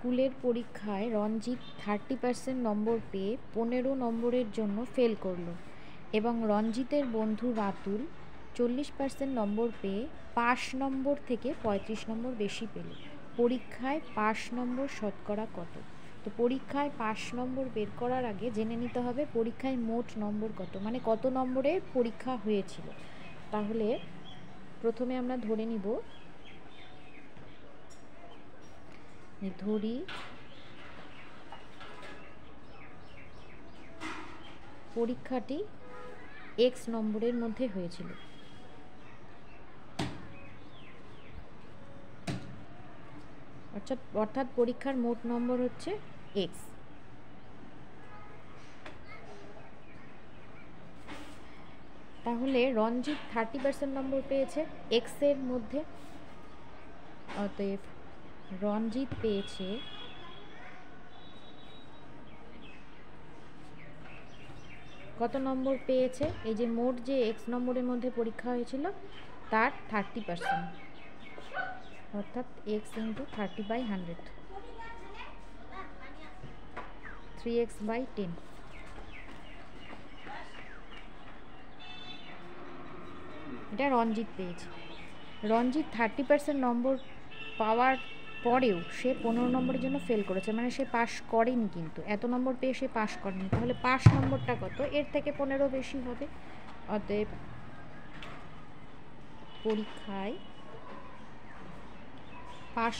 স্কুলের পরীক্ষায় রঞ্জিত 30% নম্বর পেয়ে 15 নম্বরের জন্য ফেল করলো এবং রঞ্জিতের বন্ধু রাতুল 40% নম্বর পেয়ে পাস নম্বর থেকে 35 নম্বর বেশি পেল। পরীক্ষায় পাস নম্বর শতকরা কত? তো পরীক্ষায় পাস নম্বর বের করার আগে জেনে নিতে হবে পরীক্ষায় মোট নম্বর কত, মানে কত নম্বরের পরীক্ষা হয়েছিল। তাহলে প্রথমে আমরা ধরে নিব, ধরি পরীক্ষাটি x নম্বরের মধ্যে হয়েছিল। অর্থাৎ পরীক্ষার মোট নম্বর হচ্ছে x। তাহলে রঞ্জিত 30% নম্বর পেয়েছে x এর মধ্যে, অতএব রঞ্জিত পেয়েছে কত নম্বর পেয়েছে? এই যে মোট যে x নম্বরের মধ্যে পরীক্ষা হয়েছিল তার 30%, অর্থাৎ x × 30/100, 3x/10। এটা রঞ্জিত পেয়েছে। রঞ্জিত 30% নম্বর পাওয়ার পরেও সে 15 নম্বরের জন্য ফেল করেছে, মানে সে পাস করেনি, কিন্তু এত নম্বর পেয়ে সে পাস করেনি। তাহলে পাস নম্বরটা কত? এর থেকে 15 বেশি হবে। অতএব পরীক্ষায় পাস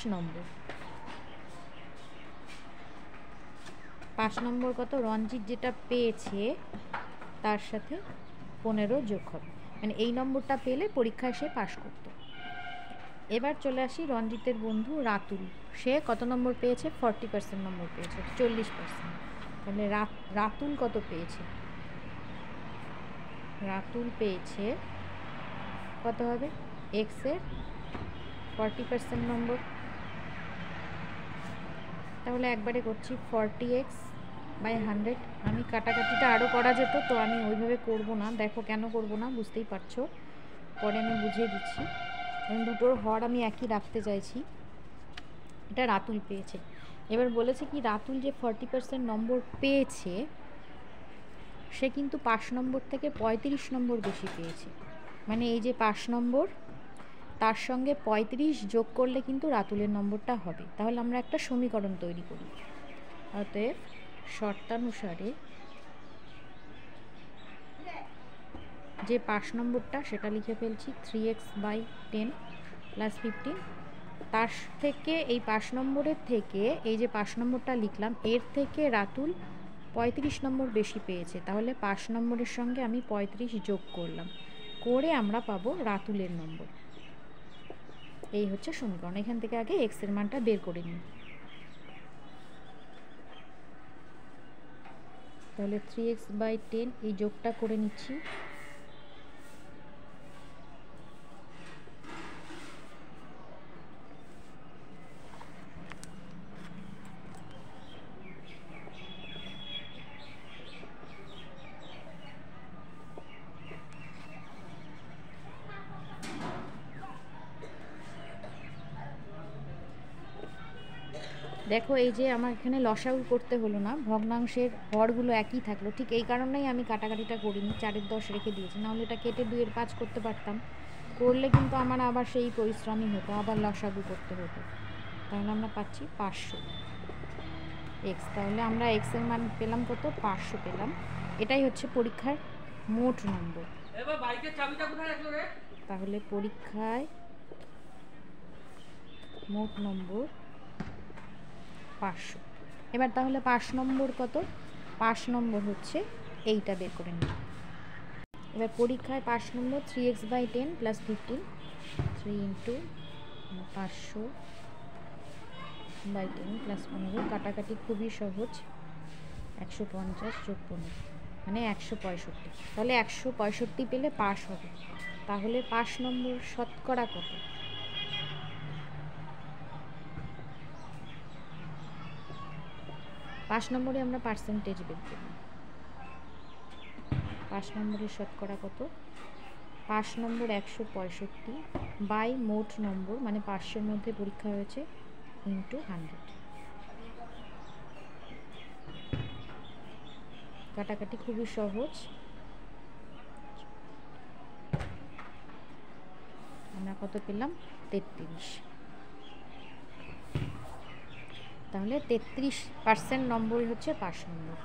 নম্বর কত? রঞ্জিত যেটা পেয়েছে তার সাথে 15 যোগ হবে, মানে এই নম্বরটা পেলে পরীক্ষায় সে পাস করত। এবার চলে আসি রঞ্জিতের বন্ধু রাতুল। সে কত নম্বর পেয়েছে? 40% নম্বর পেয়েছে, 40%। তাহলে রাতুল কত পেয়েছে? রাতুল পেয়েছে কত হবে? x এর 40% নম্বর। তাহলে একবারে করছি 40x/100। আমি কাটাকাটিটা আরও করা যেত, তো আমি ওইভাবে করব না। দেখো কেন করব না, বুঝতেই পারছো, পরে আমি বুঝিয়ে দিচ্ছি। এবং দুটোর হর আমি একই রাখতে চাইছি। এটা রাতুল পেয়েছে। এবার বলেছে কি, রাতুল যে 40% নম্বর পেয়েছে সে কিন্তু পাস নম্বর থেকে 35 নম্বর বেশি পেয়েছে, মানে এই যে পাস নম্বর তার সঙ্গে 35 যোগ করলে কিন্তু রাতুলের নম্বরটা হবে। তাহলে আমরা একটা সমীকরণ তৈরি করি। অতএব শর্তানুসারে যে পাস নম্বরটা সেটা লিখে ফেলছি 3x/10 + 15। তার থেকে এই পাস নম্বরের থেকে এই যে পাস নম্বরটা লিখলাম এর থেকে রাতুল 35 নম্বর বেশি পেয়েছে, তাহলে পাস নম্বরের সঙ্গে আমি 35 যোগ করলাম, করে আমরা পাবো রাতুলের নম্বর। এই হচ্ছে সমীকরণ। এখান থেকে আগে x এর মানটা বের করে নিই। তাহলে 3x/10 এই যোগটা করে নিচ্ছি। দেখো এই যে আমার এখানে লসাগু করতে হলো না, ভগ্নাংশের হরগুলো একই থাকলো। ঠিক এই কারণেই আমি কাটাকাটিটা করিনি, 4-10 রেখে দিয়েছি, নাহলে এটা কেটে 2-5 করতে পারতাম। করলে কিন্তু আমার আবার সেই পরিশ্রমই হতো, আবার লসাগু করতে হতো। তাহলে আমরা পাচ্ছি 500x। তাহলে আমরা x এর মান পেলাম কত? 500 পেলাম। এটাই হচ্ছে পরীক্ষার মোট নম্বর। তাহলে পরীক্ষায় মোট নম্বর 500। এবার তাহলে পাস নম্বর কত? পাস নম্বর হচ্ছে এইটা, বের করে নিই। এবার পরীক্ষায় পাস নম্বর 3x/10 + 15, 3 × 500/10 + 15। কাটাকাটি খুবই সহজ, 150 যোগ 15 মানে 165। তাহলে 165 পেলে পাস হবে। তাহলে পাস নম্বর শতকরা কত? পাস নম্বরে আমরা পার্সেন্টেজ বের করি। পাস নম্বরের শতকরা কত? পাস নম্বর 165 বাই মোট নম্বর, মানে 500-এর মধ্যে পরীক্ষা হয়েছে, × 100। কাটাকাটি খুবই সহজ। আমরা কত পেলাম? 33। তাহলে 33% নম্বরই হচ্ছে 5 নম্বর।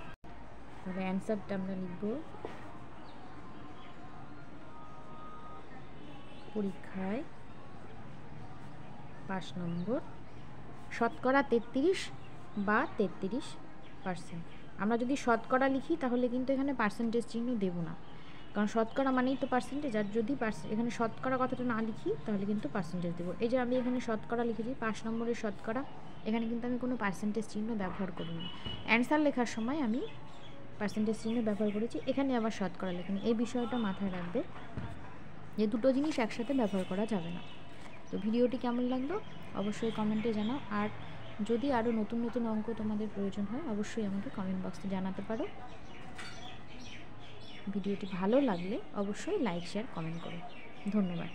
তাহলে অ্যান্সারটা আমরা লিখব, পরীক্ষায় 5 নম্বর, শতকরা 33 বা 33%। আমরা যদি শতকরা লিখি তাহলে কিন্তু এখানে পার্সেন্টেজ চিহ্ন দেব না, কারণ শতকরা মানেই তো পার্সেন্টেজ। আর যদি এখানে শতকরা কথাটা না লিখি তাহলে কিন্তু পার্সেন্টেজ দেবো। এই যে আমি এখানে শতকরা লিখেছি, 5 নম্বরের শতকরা, এখানে কিন্তু আমি কোনো পার্সেন্টেজ চিহ্ন ব্যবহার করিনি। অ্যান্সার লেখার সময় আমি পার্সেন্টেজ চিহ্ন ব্যবহার করেছি, এখানে আবার শতকরা লিখিনি। এই বিষয়টা মাথায় রাখবে যে দুটো জিনিস একসাথে ব্যবহার করা যাবে না। তো ভিডিওটি কেমন লাগলো অবশ্যই কমেন্টে জানাও। আর যদি আরও নতুন নতুন অঙ্ক তোমাদের প্রয়োজন হয় অবশ্যই আমাকে কমেন্ট বক্সে জানাতে পারো। ভিডিওটি ভালো লাগলে অবশ্যই লাইক, শেয়ার, কমেন্ট করো। ধন্যবাদ।